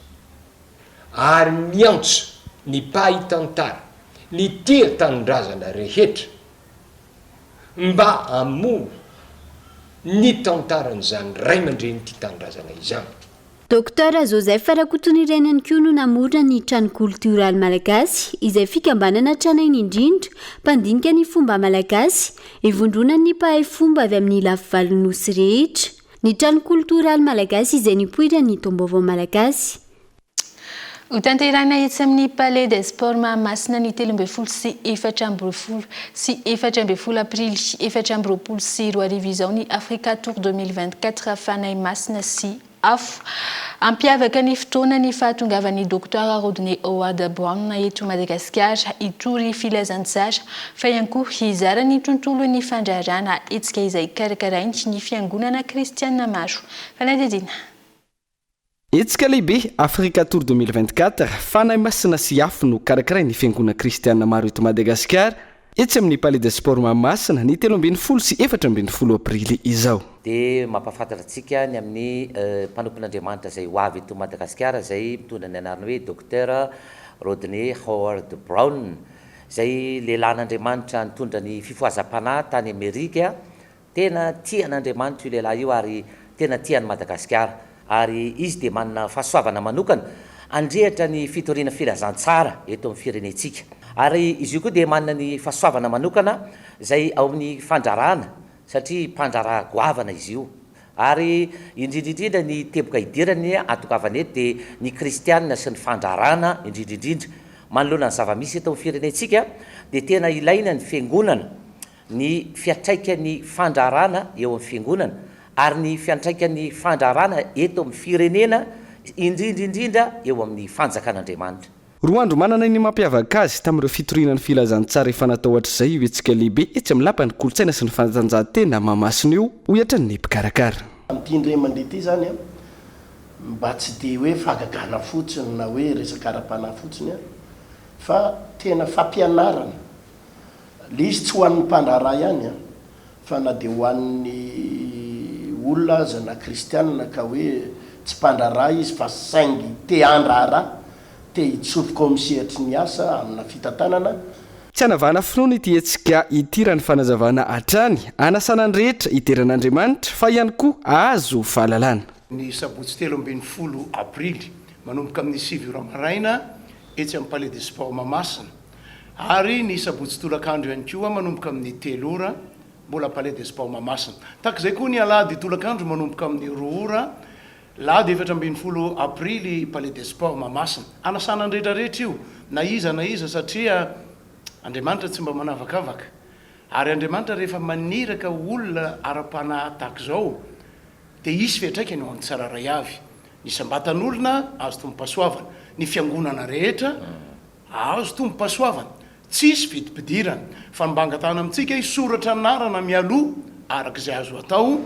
ary miantso ny pahitantara ny tia tanindrazana rehetra mba amono ny tantaran'izany ray aman-dreny ty tanindrazana izany. Dokter Joseph Rakotondrainy ihany koa no namorona ny trano koltoraly malagasy izay fikambanana tranainy indrindra mpandinika ny fomba malagasy ivondronany ny mpahay fomba avy amin'ny lafivalonyosy rehetra ny trano koltoraly malagasy izay nipoirany Taom-baovao malagasy. Ho tanterana etsy amin'ny Palais des Sports Mahamasina ny 12 sy 14 sy 14 aprily 14 sy 20 izao ny Africa Tour 2024 Fanahy Masina sy afo ampiavaka ny fotoana ny fahatongavan'ny Dr Rodney Howard Brown eto Madagasikara itory filazantsara fa ihany koa hizara ny tontolo ny fandrarana etsika izay karakarainy ny fiangonana kristiana maro. Fanadidina etsika lehibe Africa Tour 2024 Fanahy Masina sy afo no karakaray ny fiangonana kristiana maro eto Madagasikara etsy amin'ny Palais des Sports Mahamasina ny 13 sy 14 aprily izao. Dia mampafantatra antsika ny amin'ny mpanompon'Andriamanitra izay ho avy eto Madagasikara izay mitondra ny anarany hoe Dr Rodney Howard Brown izay lehilahin'Andriamanitra nitondra ny fifohazam-panahy tany Amerika. Tena tian'Andriamanitra io lehilahy io ary tena tian'ny Madagasikara ary izy dia manana fahasoavana manokana andrehatra ny fitoriana filazantsara eto amin'ny firenentsika ary izy io koa dia manana ny fahasoavana manokana izay ao amin'ny fandrarana satria mpandrara goavana izy io ary indrindrindrindra ny teboka idirany atokavana eto dia ny kristianina sy ny fandrarana indrindrindrindra manoloana ny zava-misy eto amin'ny firenentsika dia tena ilaina ny fiangonana ny fiatraikany fandrarana eo amin'ny fiangonana ary ny fiantraikany fandrarana eto amin'ny firenena indrindrindrindra eo amin'ny fanjakan'Andriamanitra. Roa andro manana ny mampiavaka azy tamin'ireo fitoriana ny filazantsara efa natao hatr'izay io etsika lehibe etsy amin'ny lapan'ny kolontsaina sy ny fanatanjahantena Mahamasina io ho iatran'ny mpikarakara. Am'ty mandeha ity zany mba tsy dia hoe fagagana fotsiny na hoe resaka ara-panahy fotsiny fa tena fampianarana le izy tsy ho an'ny mpandrara ihany fa na dia ho an'ny olona aza na kristianina ka hoe tsy mpandrara izy fa saingy te andrara te hitsofoka ao misehitry ny asa amina fitantanana. Tsy hanavana finoana ity etsika itirany fanazavana hatrany anasana ny rehetra iteran'Andriamanitra fa ihany koa azo fahalalana. Ny sabotsy 13 aprily manomboka amin'ny 7 ora maraina etsy amin'ny Palais des Sports Mahamasina ary ny sabotsy tolakandro ihany koa manomboka amin'ny 3 ora mbola Palais des Sports Mahamasina. Takizay koa ny alahady tolakandro manomboka amin'ny 2 ora lahady 14 aprily Palais des Sports Mahamasina. Anasana ny rehetrarehetra io na iza satria Andriamanitra tsy mba manavakavaka ary andriamanitra rehefa maniraka olona ara-pana tahaka zao dia isy fetraika ny ao amin'ny tsararay avy ny sambatan'olona azo tombo-pasoavana ny fiangonana rehetra azo tombo-pasoavana tsisy vidim-pidirana fa nombangatana amintsika soratra narana mialoha arak'izay azo atao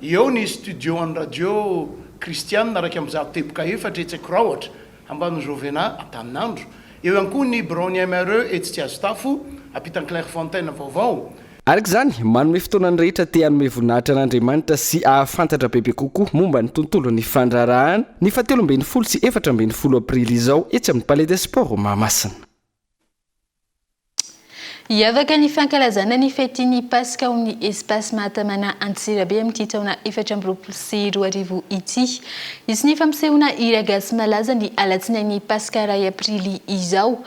eo ny studio any radio kristianina araka amin'zato teboka efatra etsaka raohatra ambany jovena ataminandro eo ihany koa ny browni mre etsy tsy azo tafo ampitany claire fontaine vaovao araka izany manome fotoanany rehetra te hanome voninahitra an'andriamanitra sy ahafantatra bebe kokoa momba ny tontolo ny fandrarahana ny 17 sy 14 aprily izao etsy amin'ny palais de sport Mahamasina. Iavaka ny fankalazana ny fetiny Paska ao amin'ny espace Mahatamana Antsirabe amin'ity taona 2024 ity. Izy ny fampisehoana hira gasy malaza ny alatsinainy Paska ray aprily izao.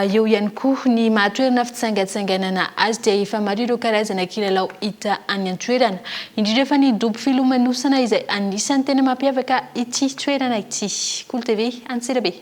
Eo ihany koa ny mahatoerana fitsangatsanganana azy dia efa maro ireo karazana kilalao hita any an-toerana. Indrindra fa ny dobo filomanosana izay anisan'ny tena mampiavaka ity toerana ity. Kolo TV Antsirabe.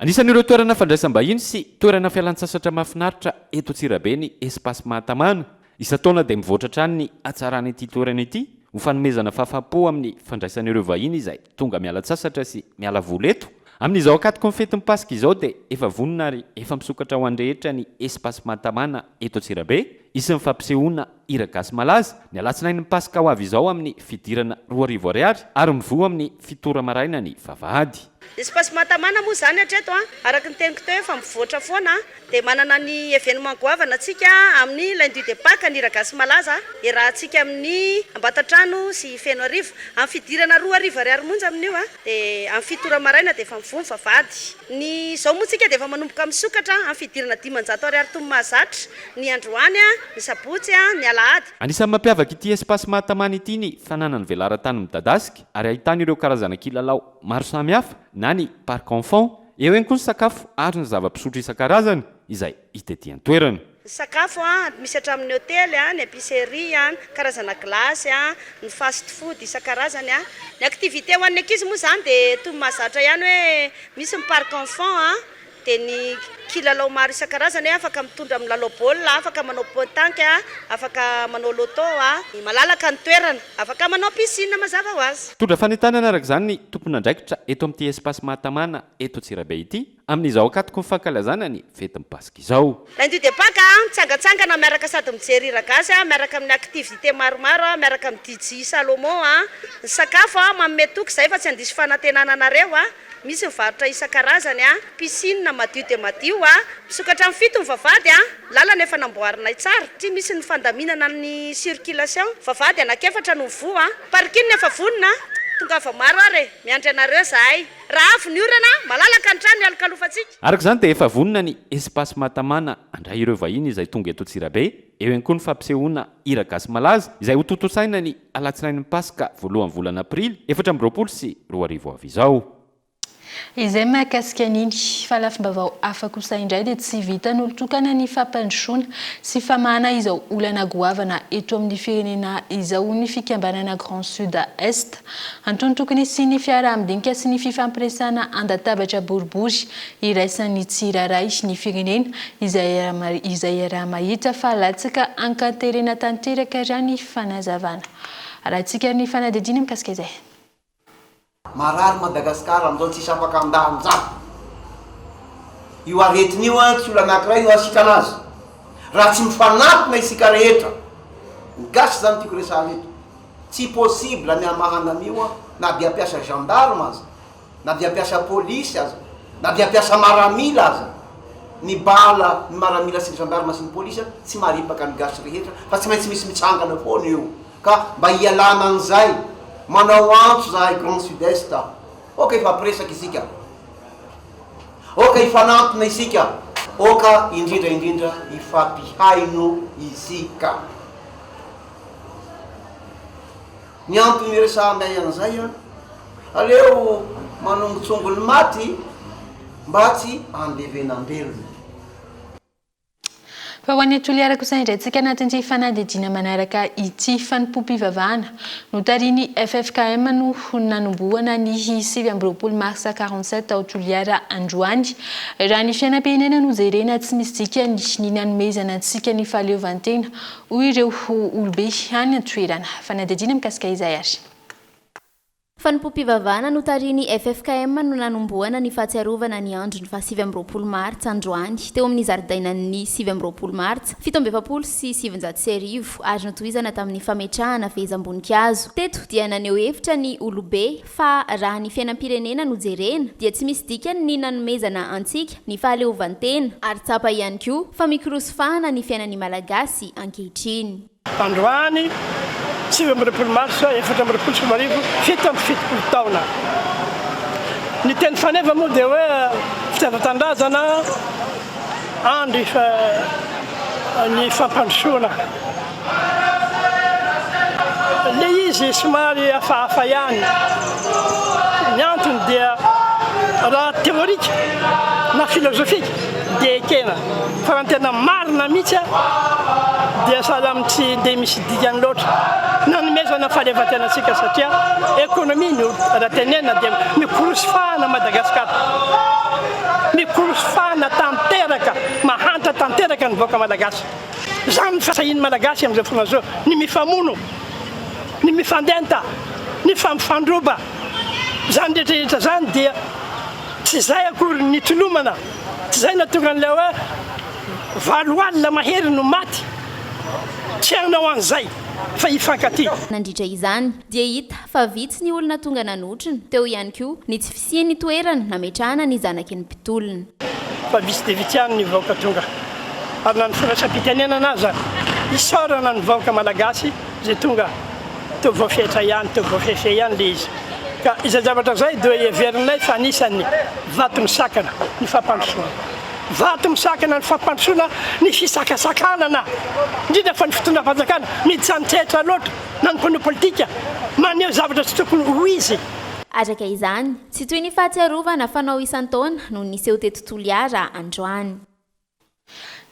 Anisan'ireo toerana fandraisam-bahiny sy toerana fialan-tsasatra mahafinaritra eto Antsirabe ny espace Mahatamana. Isan-taona dia mivoatra hatrany ny hatsarana ity toerana ity, ho fanomezana fahafapo amin'ny fandraisan'ireo vahiny izay tonga miala-tsasatra sy miala vola eto. Amin'izao akatoko ny fetin'ny Paska izao dia efa vonona ary efa misokatra ho andrehetra ny espace Mahatamana eto Antsirabe, isan'ny fampisehoana hira gasy malaza ny alatsinainy Paska ho avy izao amin'ny fidirana 2 ariary ary mivoha amin'ny fitora maraina ny vavahady. Espace Mahatamana moa zany hatreto araka ny teniko teo efa mivoatra foana dia manana ny événement goavana atsika amin'ny lundi de Pâques ny hira gasy malaza iarahantsika amin'ny Ambatatrano sy Fenoarivo amin'ny fidirana 2 ariary monja amin'io dia amin'ny fitora maraina dia efa mivoha ny vavahady. Ny zao moa tsika dia efa manomboka misokatra amin'ny fidirana 500 ariary tomy mahazatra ny androany ny sabotsy ny alahady. Anisan'ny mampiavaka ity espace Mahatamana ity ny fananany velaran-tany midadasika ary ahitana ireo karazana kilalao maro samihafa na ny parc enfant, eo ihany koa ny sakafo ary ny zava-pisotro isan-karazany izay hita ety an-toerana. Sakafo misy hatramin'ny hôtely ny épicerie karazana glasy ny fast food isan-karazany ny activité ho an'ny ankizy moa zany dia toy mahazatra ihany hoe misy ny parc enfant dia ny kilalao maro isan-karazany afaka mitondra amin'ny lalao baolina, afaka manao pétanque, afaka manao loto malalaka ny toerana, afaka manao piscine mazava ho azy. Tondra fanentanana araka izany ny tompon'andraikitra eto amin'ity espace Mahatamana eto Antsirabe ity amin'izao akatoko ny fankalazana ny fetin'ny Paska izao. Lundi de Pâques mitsangatsangana miaraka sady mijery hira gasy miaraka amin'ny activité maromaro miaraka amin'ny DJ Salomon ny sakafo manome toky izay fa tsy handisy fanantenana anareo misy mivarotra isan-karazany piscine madio dia madio misokatra amin'ny fito ny vavahady lalana efa namboarina tsara ty misy ny fandaminana ny circulation vavahady anakefatra no mivoa parking efa vonona tonga fa maro ary miandry anareo zahay raha avy ny orana malalaka ny trano alokalofatsika. Araka izany dia efa vonona ny espace Mahatamana andray ireo vahiny izay tonga eto Antsirabe, eo ihany koa ny fampisehoana hira gasy malaza izay ho totosaina ny alatsinainy Paska voalohan'ny volana Aprily 2024 sy 2025 avy izao. Izay mahakasika an'iny fa lafim-baovao hafa kosa indray dia tsy vitan'olon-tokana ny fampandrosoana sy famahana izao olana goavana eto amin'ny firenena izao ny fikambanana Grand Sud Est. Antony tokony sy ny fiaraha-midinika sy ny fifampiresana andatabatra boribory iraisan'ny tsiraray ny firenena izay raha mahita fa latsaka ankanterena tanteraka raha ny fanazavana. Rahantsika ny fanadidina mikasika izay. Marary Madagasikara amin'izao tsisy afaka andahan-jany. Io aretiny io tsy olona anankiray io asika anazy. Raha tsy mifanatona isika rehetra. Gasy zany tiako resahana eto. Tsy possible ny amahana an'io na dia ampiasa gendarme aza, na dia ampiasa polisy aza, na dia ampiasa maramila aza. Ny bala, ny maramila sy ny gendarme sy ny polisy tsy maripaka ny gasy rehetra fa tsy maintsy misy mitsangana foana io. Ka mba hialana an'izay manao antso zahay Grand Sud-Est. Oka ifampiresaka isika. Oka ifanantona isika. Oka indrindra ifampihaino isika. Ny antony resahanay an'izay aleo manongotsongo ny maty mba tsy andevenambelona. fa ho an'ny toliarako izay indrayntsika anatin'ity fanadihadiana manaraka ity fanimpom-pivavahana no tariany FFKM no nanomboana ny 7 mars 47 tao toliara androany raha ny fiainam-pirenena no jerena tsy misy dika ny nanomezana antsika ny fahaleovantena hoy ireo olobe any an-toerana fanadihadiana mikasika izay ary. Fanimpom-pivavahana no tariany FFKM no nanomboana ny fahatsiarovana ny andro ny 7 martsa androany teo amin'ny zaridainan'ny 7 martsa 17 sy 700 ary notohizana tamin'ny fametrahana fehezam-boninkazo. Teto dia naneho hevitra ny olobe fa raha ny fiainam-pirenena no jerena dia tsy misy dika ny nanomezana antsika ny fahaleovantena ary tsapa ihany koa fa mikorosofahana ny fiainan'ny malagasy ankehitriny. Androany 7 marsa 17 taona. Ny teny faneva moa dia hoe fitiavan-tandrazana andro ny fampandrosoana. Le izy somary hafahafa ihany. Ny antony dia raha teorika na filozofika dia ekena fa raha tena marina mihitsy dia salamy tsy dia misy dikany loatra nanomezana fahaleovantena antsika satria ekonomia no raha tenena dia mikorosofahana Madagasikara, mikorosofahana tanteraka, mahantra tanteraka ny vahoaka malagasy. Zany ny fasahiny malagasy amin'izao fotoana zao, ny mifamono, ny mifandenta, ny fampifandroba. Zany rehetrarehetra zany dia tsy zay akory ny tolomana, tsy zay natonga an'ilay hoe valo alina mahery no maty. Tsy hanao an'izay fa hifankaty. Nandritra izany dia hita fa vitsy ny olona tonga nanotrona teo ihany koa ny tsy fisian'ny toerana nametrahana ny zanaky ny mpitolona. Fa vitsy dia vitsy ihany ny vahoaka tonga ary na ny firasam-pitenenana aza isaorana ny vahoaka malagasy zay tonga teo voafetra ihany, teo voafefe ihany le izy. Ka izay zavatra zay dia heverinay fa anisan'ny vato misakana ny fampandrosoana. Vato misakana ny fampandrosoana ny fisakasakanana indrindra fa ny fitondram-panjakana mitsanitretra loatra na ny mpanao politika maneho zavatra tsy tokony ho izy. Araka izany tsy toy ny fahatsiarovana fanao isan-taona no niseho teto toliara androany.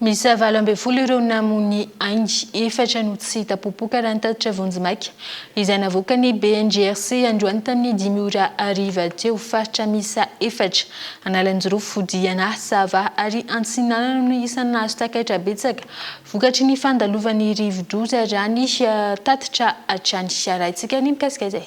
Misy 20 ireo namony aingy efatra no tsy tapopoka raha nitatitra vonjimaika izay navoaka ny BNGRC androany tamin'ny 5:00 teo faritra misa efatra analanjorofo Diana Sava ary antsinanana no isan'ny nahazo takaitra betsaka vokatry ny fandalovan'ny rivo-doza raha ny tatitra hatrany raintsika ny mikasika izay.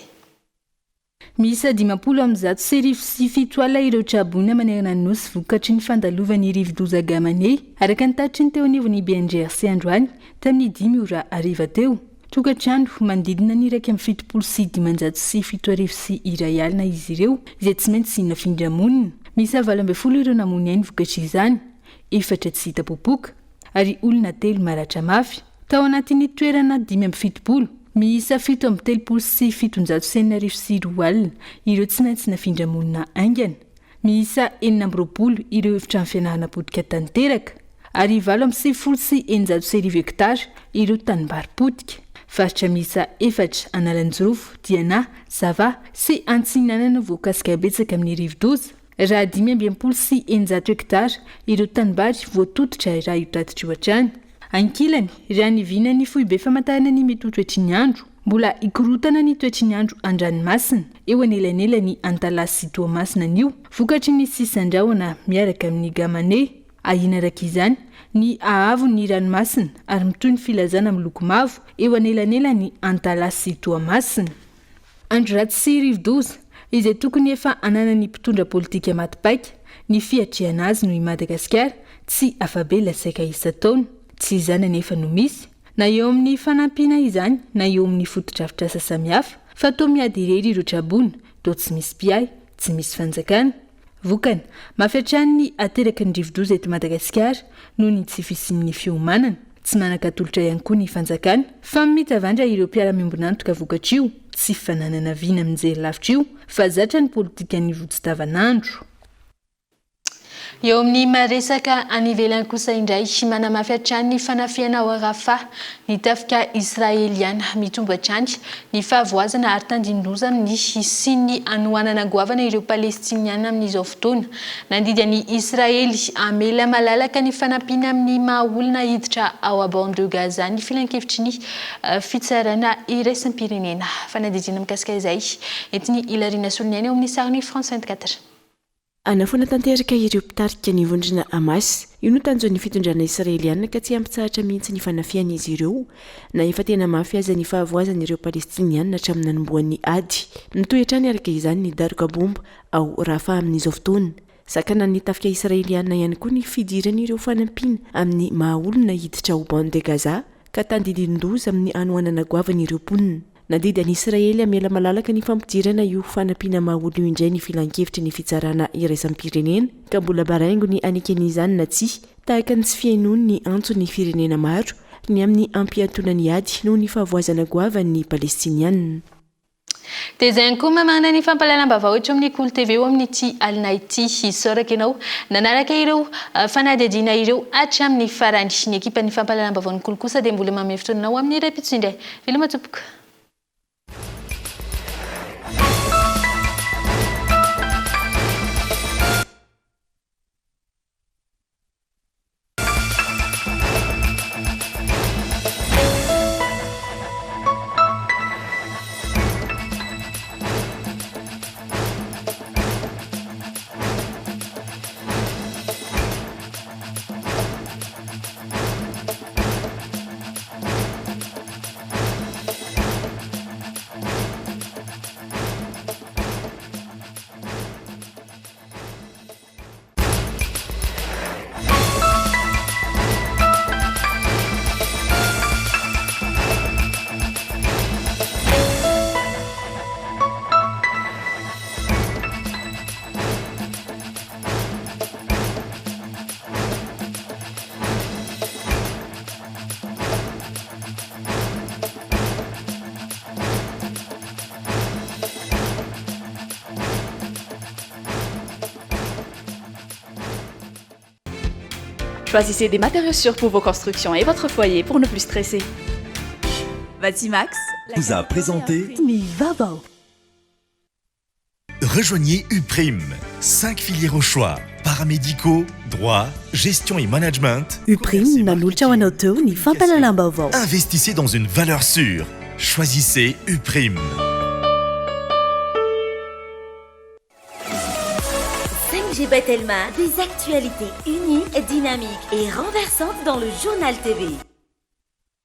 Misa 50 ireo trabona manerana ny nosy vokatry ny fandalovan'ny rivo-doza gamane araka ny tatry ny teo anivon'ny BNGRC androany tamin'ny 5:00 teo. Tokantrano manodidina ny 177 alina izy ireo izay tsy maintsy nafindramonina. Misy 20 ireo namony ainy vokatry izany, efatra tsy tapopoka ary olona 3 maratra mafy. Tao anatin'ny toerana 570 miisa 7 sy 792 alina ireo tsy maintsy nafindramonina aingana. Miisa 9 ireo efitrano fianarana potika tanteraka ary 7 sy 900 hektara ireo tanimbary potika. Faritra miisa 4 analanjorofo, Diana, Sava sy antsinanana voakasika betsaka amin'ny rivo-doza. Raha 5 sy 900 hektara ireo tanimbary voatototra raha io tatitra io hatrany. Ankilany raha nivina ny foibe famantarana ny mety toetry ny andro mbola ikorotana ny toetry ny andro an-dranomasina eo anelanelany Antalasy sy Toamasina anio vokatry ny sisandrahona miaraka amin'ny gamane. Ahinaraka izany ny ahavon'ny ranomasina ary mitoy ny filazana miloko mavo eo anelanelany Antalasy sy Toamasina. Andro ratsy sy rivo-doza izay tokony efa ananany mpitondra politika matipaika ny fiatriana azy no i Madagasikara tsy afabela saika isa-taona. Tsy izany anefa no misy na eo amin'ny fanampiana izany na eo amin'ny fotodrafitrasa samihafa fa toa miady irery ireo trabona toa tsy misy mpiay, tsy misy fanjakana. Vokana mafiatrany ny ateraka ny rivo-doza eto Madagasikara noho ny tsy fisian'ny fiomanana, tsy manan-katolotra ihany koa ny fanjakana fa mitavandra ireo mpiara-miombonantoka vokatra io tsy fananana viana amin'izay lavitra io fa zatra ny politika ny votsi-davanandro. eo amin'ny maresaka anivelany kosa indray manamafy hatrany ny fanafiana ao arafa ny tafika israeliana mitombo hatrany ny fahavoazana ary tandindroza amin'ny sy ny anohanana goavana ireo palestiniana amin'izao fotoana nandidy any Israely amela malalaka ny fanampiana amin'ny maha olona hiditra ao bande de Gaza ny filan-kevitry ny fitsarana iraisam-pirenena fanadidina mikasika izay etiny Ilarina Soloniany ao amin'ny sariny France 24. Anafona tanteraka ireo mpitarika ny vondrona Hamas io no tanjon'ny fitondrana Israeliana ka tsy ampitsahatra mihitsy ny fanafian'izy ireo na efa tena mafy aza ny fahavoazan'ireo palestiniana hatramin'ny nanomboan'ny ady nitoetrany araka izany ny daroka bomba ao Rafa amin'izao fotoana sakana ny tafika Israeliana ihany koa ny fidiran'ireo fanampiana amin'ny maha olona hiditra ao bande de Gaza ka tandidin-doza amin'ny anohanana goavan'ireo mponina. Nandidy any Israely amela malalaka ny fampidirana io fanampiana maha olona indray ny filan-kevitry ny fitsarana iraisam-pirenena ka mbola baraingo ny aniken'izany na tsy tahaka ny tsy fiainoany ny antso ny firenena maro ny amin'ny ampiantonany ady noho ny fahavoazana goavan'ny palestiniana. Tezay koa mamana ny fampalalam-baovao eto amin'ny Kolo TV eo amin'ny ty alina ity isoraka ianao nanaraka ireo fanadihadiana ireo hatramin'ny farany ny ekipan'ny fampalalam-baovao ny Kolo kosa dia mbola manome fotoananao amin'ny iray-pitso indray veloma tompoka. Choisissez des matériaux sûrs pour vos constructions et votre foyer pour ne plus stresser. Vatimax vous a présenté Vaovao. Rejoignez Uprime. 5 filières au choix. Paramédicaux, droit, gestion et management. Uprime nanolotra ho anao teo ny fampalalam-baovao. Investissez dans une valeur sûre. Choisissez Uprime. J'ai Telma, des actualités uniques, dynamiques et renversantes dans le journal TV.